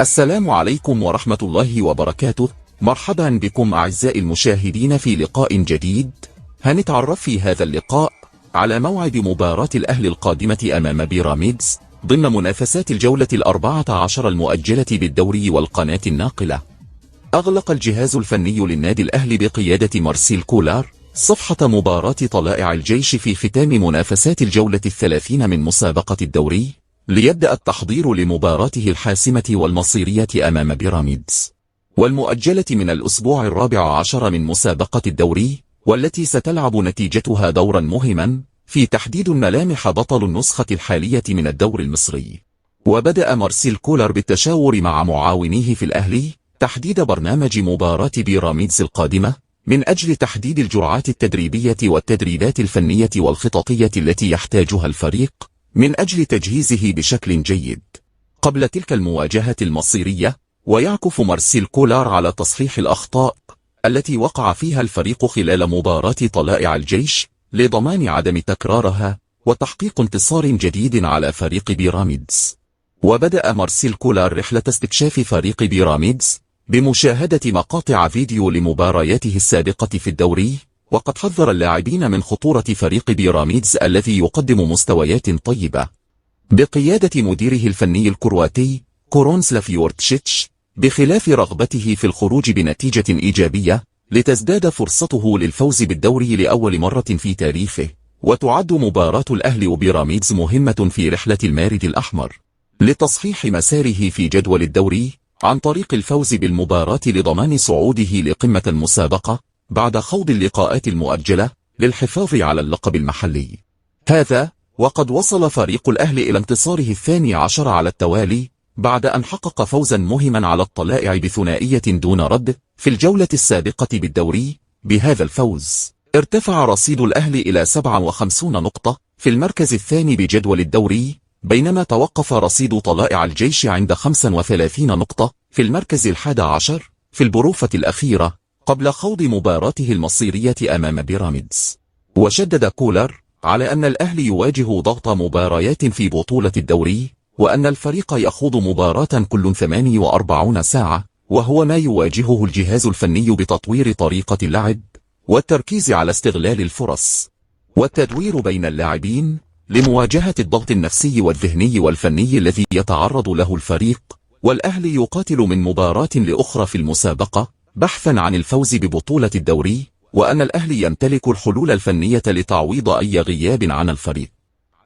السلام عليكم ورحمة الله وبركاته. مرحبا بكم أعزائي المشاهدين في لقاء جديد. هنتعرف في هذا اللقاء على موعد مباراة الأهلي القادمة أمام بيراميدز ضمن منافسات الجولة 14 المؤجلة بالدوري والقناة الناقلة. أغلق الجهاز الفني للنادي الأهلي بقيادة مارسيل كولار صفحة مباراة طلائع الجيش في ختام منافسات الجولة 30 من مسابقة الدوري، ليبدأ التحضير لمباراته الحاسمة والمصيرية أمام بيراميدز، والمؤجلة من الأسبوع 14 من مسابقة الدوري، والتي ستلعب نتيجتها دورا مهما في تحديد ملامح بطل النسخة الحالية من الدور المصري. وبدأ مارسيل كولر بالتشاور مع معاونيه في الأهلي تحديد برنامج مباراة بيراميدز القادمة من أجل تحديد الجرعات التدريبية والتدريبات الفنية والخططية التي يحتاجها الفريق من أجل تجهيزه بشكل جيد قبل تلك المواجهة المصيرية. ويعكف مارسيل كولار على تصحيح الأخطاء التي وقع فيها الفريق خلال مباراة طلائع الجيش لضمان عدم تكرارها وتحقيق انتصار جديد على فريق بيراميدز. وبدأ مارسيل كولار رحلة استكشاف فريق بيراميدز بمشاهدة مقاطع فيديو لمبارياته السابقة في الدوري، وقد حذر اللاعبين من خطورة فريق بيراميدز الذي يقدم مستويات طيبة بقيادة مديره الفني الكرواتي كورونسلاف يورتشيتش، بخلاف رغبته في الخروج بنتيجة إيجابية لتزداد فرصته للفوز بالدوري لأول مرة في تاريخه. وتعد مباراة الأهلي وبيراميدز مهمة في رحلة المارد الأحمر لتصحيح مساره في جدول الدوري عن طريق الفوز بالمباراة لضمان صعوده لقمة المسابقة بعد خوض اللقاءات المؤجلة للحفاظ على اللقب المحلي. هذا وقد وصل فريق الأهلي إلى انتصاره 12 على التوالي بعد أن حقق فوزا مهما على الطلائع بثنائية دون رد في الجولة السابقة بالدوري. بهذا الفوز ارتفع رصيد الأهلي إلى 57 نقطة في المركز الثاني بجدول الدوري، بينما توقف رصيد طلائع الجيش عند 35 نقطة في المركز 11 في البروفة الأخيرة قبل خوض مباراته المصيرية أمام بيراميدز. وشدد كولر على أن الأهلي يواجه ضغط مباريات في بطولة الدوري، وأن الفريق يخوض مباراة كل 48 ساعة، وهو ما يواجهه الجهاز الفني بتطوير طريقة اللعب والتركيز على استغلال الفرص والتدوير بين اللاعبين لمواجهة الضغط النفسي والذهني والفني الذي يتعرض له الفريق. والأهلي يقاتل من مباراة لأخرى في المسابقة بحثا عن الفوز ببطولة الدوري، وأن الأهلي يمتلك الحلول الفنية لتعويض أي غياب عن الفريق.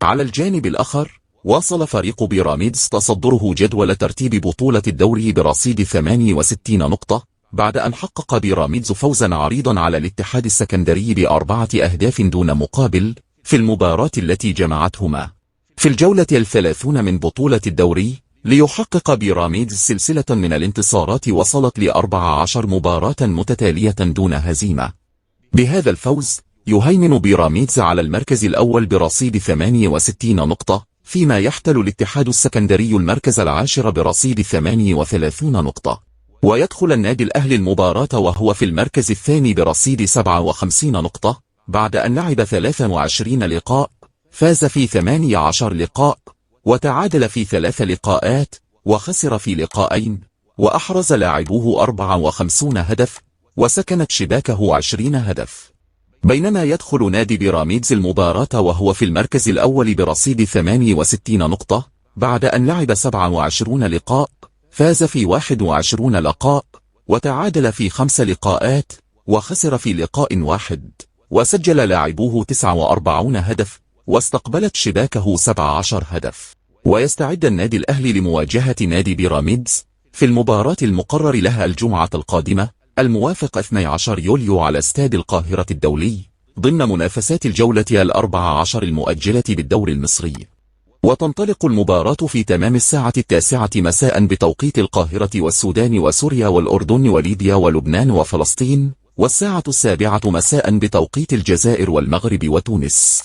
على الجانب الآخر، واصل فريق بيراميدز تصدره جدول ترتيب بطولة الدوري برصيد 68 نقطة بعد أن حقق بيراميدز فوزا عريضا على الاتحاد السكندري ب4 أهداف دون مقابل في المباراة التي جمعتهما في الجولة 30 من بطولة الدوري، ليحقق بيراميدز سلسلة من الانتصارات وصلت ل14 مباراة متتالية دون هزيمة. بهذا الفوز يهيمن بيراميدز على المركز الأول برصيد 68 نقطة، فيما يحتل الاتحاد السكندري المركز العاشر برصيد 38 نقطة. ويدخل النادي الأهلي المباراة وهو في المركز الثاني برصيد 57 نقطة بعد أن لعب 23 لقاء، فاز في 18 لقاء، وتعادل في 3 لقاءات، وخسر في لقاءين، وأحرز لاعبوه 54 هدف، وسكنت شباكه 20 هدف. بينما يدخل نادي بيراميدز المباراة وهو في المركز الأول برصيد 68 نقطة بعد أن لعب 27 لقاء، فاز في 21 لقاء، وتعادل في 5 لقاءات، وخسر في لقاء واحد، وسجل لاعبوه 49 هدف، واستقبلت شباكه 17 هدف. ويستعد النادي الأهلي لمواجهة نادي بيراميدز في المباراة المقرر لها الجمعة القادمة الموافق 12 يوليو على استاد القاهرة الدولي ضمن منافسات الجولة 14 المؤجلة بالدور المصري. وتنطلق المباراة في تمام الساعة 9 مساء بتوقيت القاهرة والسودان وسوريا والأردن وليبيا ولبنان وفلسطين، والساعة 7 مساء بتوقيت الجزائر والمغرب وتونس،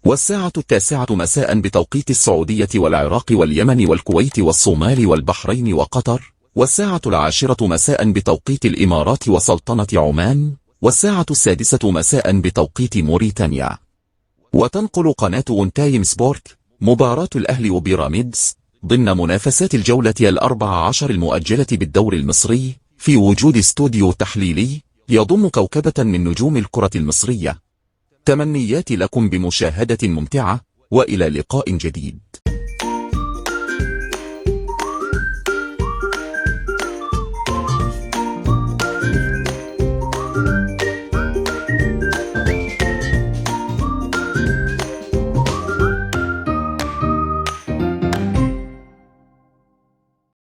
والساعة 9 مساء بتوقيت السعودية والعراق واليمن والكويت والصومال والبحرين وقطر، والساعة 10 مساء بتوقيت الإمارات وسلطنة عمان، والساعة 6 مساء بتوقيت موريتانيا. وتنقل قناة أون تايم سبورت مباراة الأهلي وبيراميدز ضمن منافسات الجولة 14 المؤجلة بالدور المصري، في وجود استوديو تحليلي يضم كوكبة من نجوم الكرة المصرية. تمنياتي لكم بمشاهدة ممتعة، وإلى لقاء جديد.